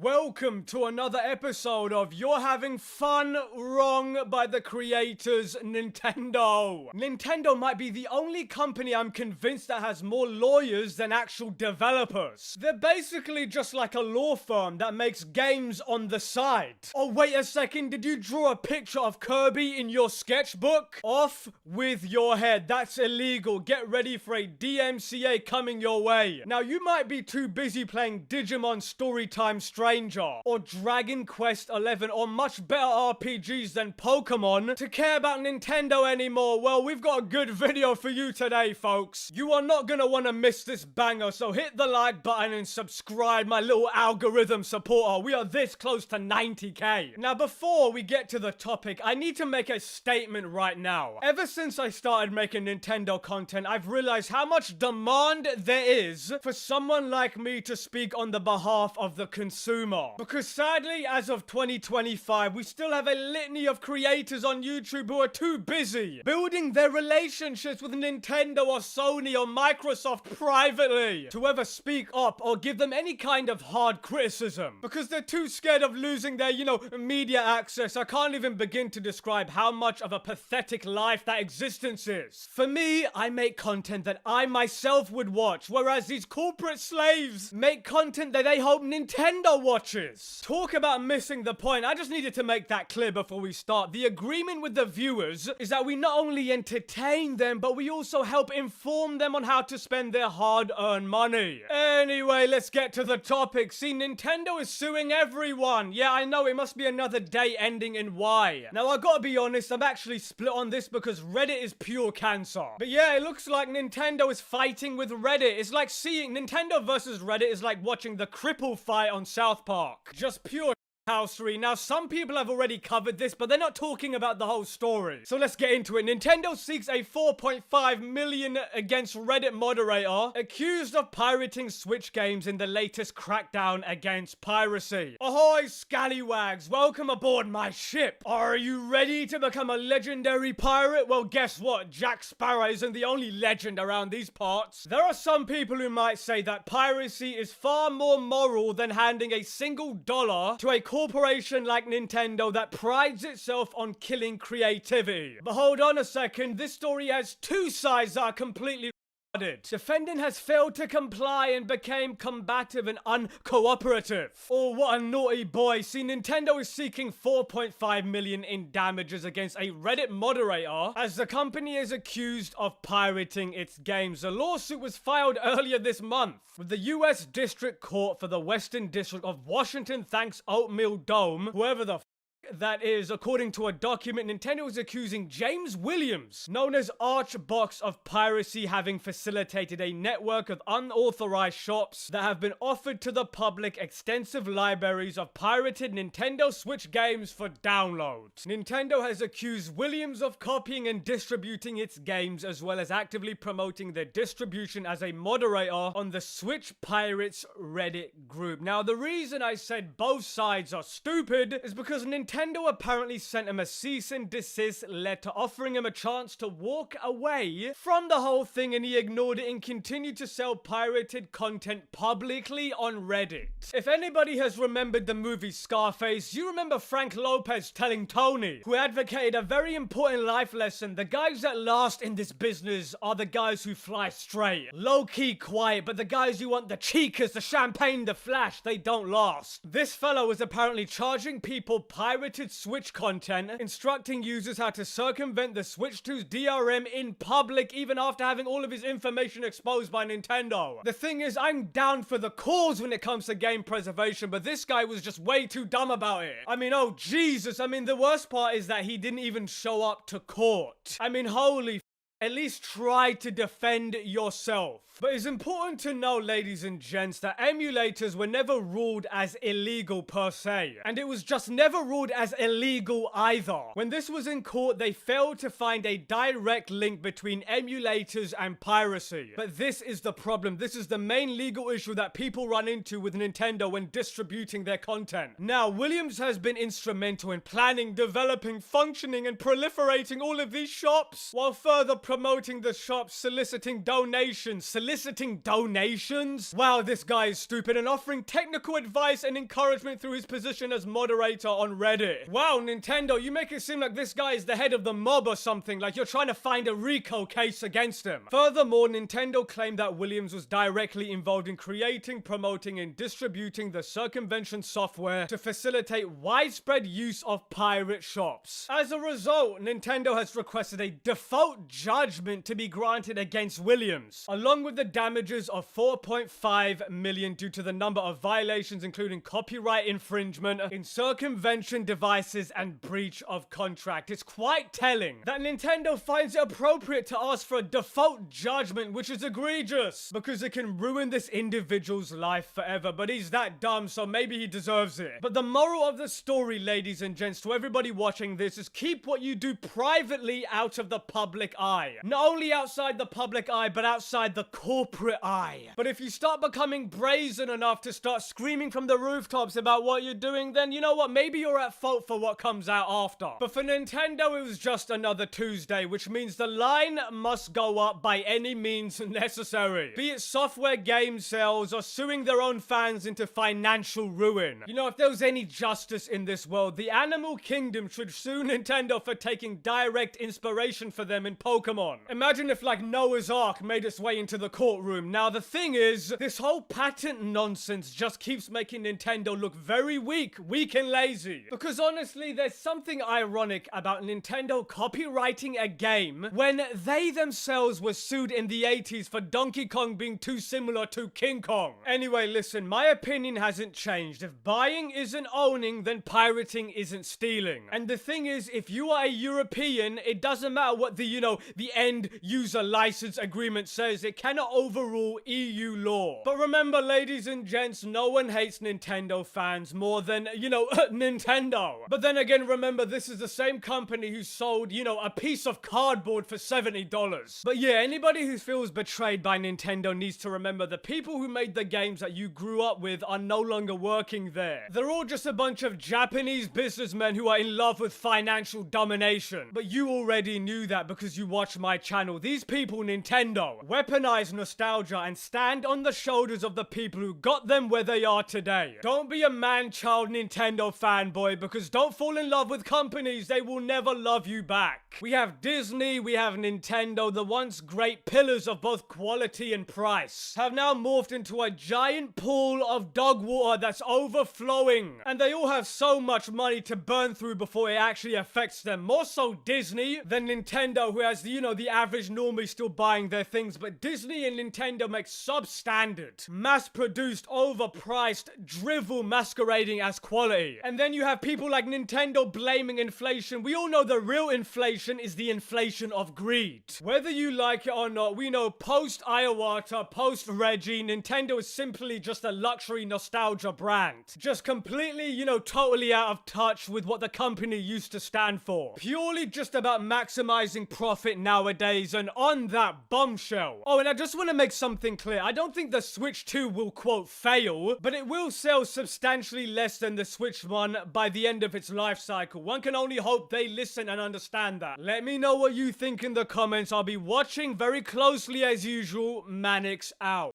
Welcome to another episode of You're Having Fun Wrong by the creators Nintendo. Nintendo might be the only company I'm convinced that has more lawyers than actual developers. They're basically just like a law firm that makes games on the side. Oh, wait a second, did you draw a picture of Kirby in your sketchbook? Off with your head, that's illegal. Get ready for a DMCA coming your way. Now, you might be too busy playing Digimon Storytime Stranger, or Dragon Quest XI, or much better RPGs than Pokémon to care about Nintendo anymore. Well, we've got a good video for you today, folks. You are not gonna want to miss this banger, so hit the like button and subscribe, my little algorithm supporter. We are this close to 90k. Now, before we get to the topic, I need to make a statement right now. Ever since I started making Nintendo content, I've realized how much demand there is for someone like me to speak on the behalf of the consumer. Because sadly, as of 2025, we still have a litany of creators on YouTube who are too busy building their relationships with Nintendo or Sony or Microsoft privately to ever speak up or give them any kind of hard criticism. Because they're too scared of losing their, media access. I can't even begin to describe how much of a pathetic life that existence is. For me, I make content that I myself would watch, whereas these corporate slaves make content that they hope Nintendo watches. Talk about missing the point. I just needed to make that clear before we start. The agreement with the viewers is that we not only entertain them, but we also help inform them on how to spend their hard-earned money. Anyway, let's get to the topic. See, Nintendo is suing everyone. Yeah, I know, it must be another day ending in Y. Now, I gotta be honest, I'm actually split on this because Reddit is pure cancer. But yeah, it looks like Nintendo is fighting with Reddit. It's like seeing Nintendo versus Reddit is like watching the cripple fight on South Park. Just pure housery. Now, some people have already covered this, but they're not talking about the whole story. So let's get into it. Nintendo seeks a $4.5 million against Reddit moderator accused of pirating Switch games in the latest crackdown against piracy. Ahoy, scallywags! Welcome aboard my ship. Are you ready to become a legendary pirate? Well, guess what? Jack Sparrow isn't the only legend around these parts. There are some people who might say that piracy is far more moral than handing a single dollar to a corporation like Nintendo that prides itself on killing creativity. But hold on a second, this story has two sides that are completely defendant has failed to comply and became combative and uncooperative. Oh, what a naughty boy. See, Nintendo is seeking $4.5 million in damages against a Reddit moderator as the company is accused of pirating its games. The lawsuit was filed earlier this month with the U.S. District Court for the Western District of Washington, thanks Oatmeal Dome, whoever the that is. According to a document, Nintendo is accusing James Williams, known as Archbox, of piracy, having facilitated a network of unauthorized shops that have been offered to the public extensive libraries of pirated Nintendo Switch games for download. Nintendo has accused Williams of copying and distributing its games, as well as actively promoting their distribution as a moderator on the Switch Pirates Reddit group. Now, the reason I said both sides are stupid is because Nintendo apparently sent him a cease-and-desist letter offering him a chance to walk away from the whole thing, and he ignored it and continued to sell pirated content publicly on Reddit. If anybody has remembered the movie Scarface, you remember Frank Lopez telling Tony, who advocated a very important life lesson: the guys that last in this business are the guys who fly straight, low-key quiet, but the guys who want the chicas, the champagne, the flash, they don't last. This fellow was apparently charging people pirated Switch content, instructing users how to circumvent the Switch 2's DRM in public, even after having all of his information exposed by Nintendo. The thing is, I'm down for the cause when it comes to game preservation, but this guy was just way too dumb about it. I mean, oh Jesus, the worst part is that he didn't even show up to court. Holy at least try to defend yourself. But it's important to know, ladies and gents, that emulators were never ruled as illegal per se. And it was just never ruled as illegal either. When this was in court, they failed to find a direct link between emulators and piracy. But this is the problem. This is the main legal issue that people run into with Nintendo when distributing their content. Now, Williams has been instrumental in planning, developing, functioning, and proliferating all of these shops, while further promoting the shop, soliciting donations. Soliciting donations? Wow, this guy is stupid. And offering technical advice and encouragement through his position as moderator on Reddit. Wow, Nintendo, you make it seem like this guy is the head of the mob or something, like you're trying to find a RICO case against him. Furthermore, Nintendo claimed that Williams was directly involved in creating, promoting, and distributing the circumvention software to facilitate widespread use of pirate shops. As a result, Nintendo has requested a default judgment to be granted against Williams, along with the damages of $4.5 million due to the number of violations including copyright infringement, in circumvention devices, and breach of contract. It's quite telling that Nintendo finds it appropriate to ask for a default judgment, which is egregious, because it can ruin this individual's life forever. But he's that dumb, so maybe he deserves it. But the moral of the story, ladies and gents, to everybody watching this, is keep what you do privately out of the public eye. Not only outside the public eye, but outside the corporate eye. But if you start becoming brazen enough to start screaming from the rooftops about what you're doing, then you know what, maybe you're at fault for what comes out after. But for Nintendo, it was just another Tuesday, which means the line must go up by any means necessary. Be it software game sales or suing their own fans into financial ruin. You know, if there was any justice in this world, the Animal Kingdom should sue Nintendo for taking direct inspiration for them in Pokemon. Imagine if like Noah's Ark made its way into the courtroom. Now the thing is, this whole patent nonsense just keeps making Nintendo look very weak and lazy. Because honestly, there's something ironic about Nintendo copyrighting a game when they themselves were sued in the 80s for Donkey Kong being too similar to King Kong. Anyway, listen, my opinion hasn't changed. If buying isn't owning, then pirating isn't stealing. And the thing is, if you are a European, it doesn't matter what the, the end user license agreement says. It cannot overrule EU law. But remember, ladies and gents, no one hates Nintendo fans more than, Nintendo. But then again, remember, this is the same company who sold, a piece of cardboard for $70. But yeah, anybody who feels betrayed by Nintendo needs to remember the people who made the games that you grew up with are no longer working there. They're all just a bunch of Japanese businessmen who are in love with financial domination. But you already knew that because you watch my channel. These people, Nintendo, weaponize nostalgia and stand on the shoulders of the people who got them where they are today. Don't be a man-child Nintendo fanboy, because don't fall in love with companies. They will never love you back. We have Disney, we have Nintendo, the once great pillars of both quality and price, have now morphed into a giant pool of dog water that's overflowing. And they all have so much money to burn through before it actually affects them. More so Disney than Nintendo, who has, the average normally still buying their things. But Disney and Nintendo make substandard, mass-produced, overpriced drivel masquerading as quality. And then you have people like Nintendo blaming inflation. We all know the real inflation is the inflation of greed. Whether you like it or not, we know post-Iwata, post-Reggie, Nintendo is simply just a luxury nostalgia brand. Just completely, totally out of touch with what the company used to stand for. Purely just about maximizing profit nowadays. And on that bombshell. Oh, and I just want to make something clear. I don't think the Switch 2 will, quote, fail, but it will sell substantially less than the Switch 1 by the end of its life cycle. One can only hope they listen and understand that. Let me know what you think in the comments. I'll be watching very closely as usual. Manix out.